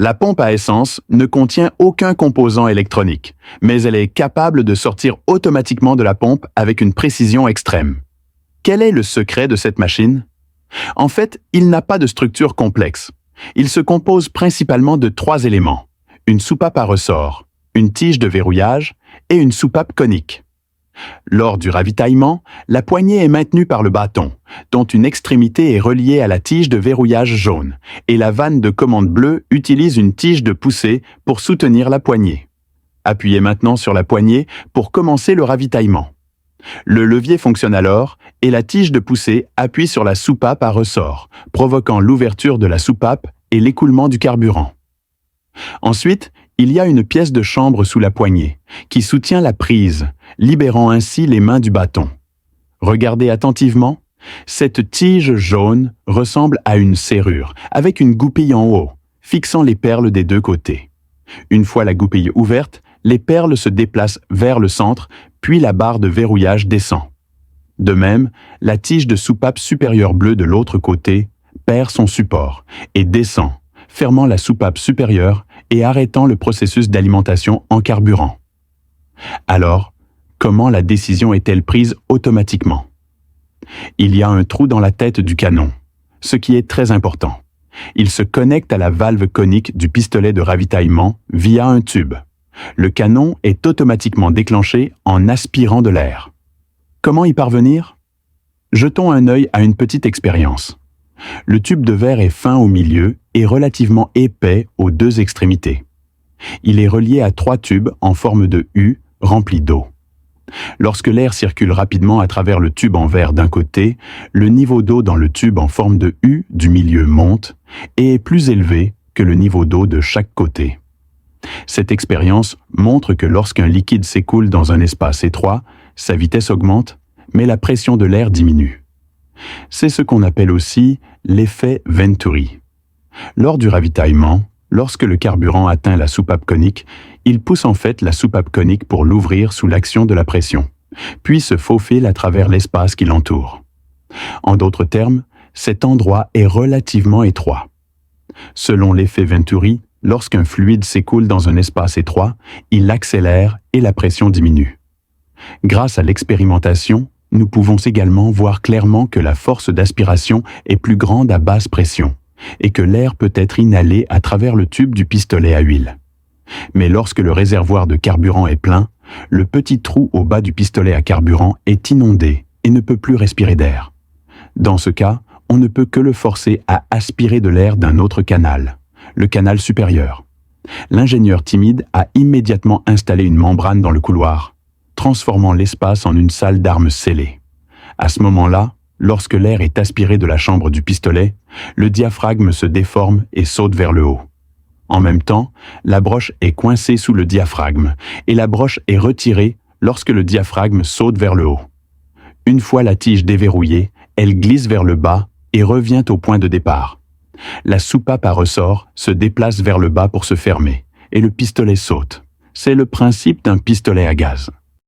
La pompe à essence ne contient aucun composant électronique, mais elle est capable de sortir automatiquement de la pompe avec une précision extrême. Quel est le secret de cette machine? En fait, il n'a pas de structure complexe. Il se compose principalement de 3 éléments: une soupape à ressort, une tige de verrouillage et une soupape conique. Lors du ravitaillement, la poignée est maintenue par le bâton, dont une extrémité est reliée à la tige de verrouillage jaune, et la vanne de commande bleue utilise une tige de poussée pour soutenir la poignée. Appuyez maintenant sur la poignée pour commencer le ravitaillement. Le levier fonctionne alors et la tige de poussée appuie sur la soupape à ressort, provoquant l'ouverture de la soupape et l'écoulement du carburant. Ensuite, il y a une pièce de chambre sous la poignée, qui soutient la prise, libérant ainsi les mains du bâton. Regardez attentivement, cette tige jaune ressemble à une serrure, avec une goupille en haut, fixant les perles des 2 côtés. Une fois la goupille ouverte, les perles se déplacent vers le centre, puis la barre de verrouillage descend. De même, la tige de soupape supérieure bleue de l'autre côté perd son support et descend, fermant la soupape supérieure et arrêtant le processus d'alimentation en carburant. Alors, comment la décision est-elle prise automatiquement? Il y a un trou dans la tête du canon, ce qui est très important. Il se connecte à la valve conique du pistolet de ravitaillement via un tube. Le canon est automatiquement déclenché en aspirant de l'air. Comment y parvenir? Jetons un œil à une petite expérience. Le tube de verre est fin au milieu et relativement épais aux 2 extrémités. Il est relié à 3 tubes en forme de U remplis d'eau. Lorsque l'air circule rapidement à travers le tube en verre d'un côté, le niveau d'eau dans le tube en forme de U du milieu monte et est plus élevé que le niveau d'eau de chaque côté. Cette expérience montre que lorsqu'un liquide s'écoule dans un espace étroit, sa vitesse augmente, mais la pression de l'air diminue. C'est ce qu'on appelle aussi l'effet Venturi. Lors du ravitaillement, lorsque le carburant atteint la soupape conique, il pousse en fait la soupape conique pour l'ouvrir sous l'action de la pression, puis se faufile à travers l'espace qui l'entoure. En d'autres termes, cet endroit est relativement étroit. Selon l'effet Venturi, lorsqu'un fluide s'écoule dans un espace étroit, il accélère et la pression diminue. Grâce à l'expérimentation, nous pouvons également voir clairement que la force d'aspiration est plus grande à basse pression et que l'air peut être inhalé à travers le tube du pistolet à huile. Mais lorsque le réservoir de carburant est plein, le petit trou au bas du pistolet à carburant est inondé et ne peut plus respirer d'air. Dans ce cas, on ne peut que le forcer à aspirer de l'air d'un autre canal, le canal supérieur. L'ingénieur timide a immédiatement installé une membrane dans le couloir, transformant l'espace en une salle d'armes scellée. À ce moment-là, lorsque l'air est aspiré de la chambre du pistolet, le diaphragme se déforme et saute vers le haut. En même temps, la broche est coincée sous le diaphragme et la broche est retirée lorsque le diaphragme saute vers le haut. Une fois la tige déverrouillée, elle glisse vers le bas et revient au point de départ. La soupape à ressort se déplace vers le bas pour se fermer et le pistolet saute. C'est le principe d'un pistolet à gaz.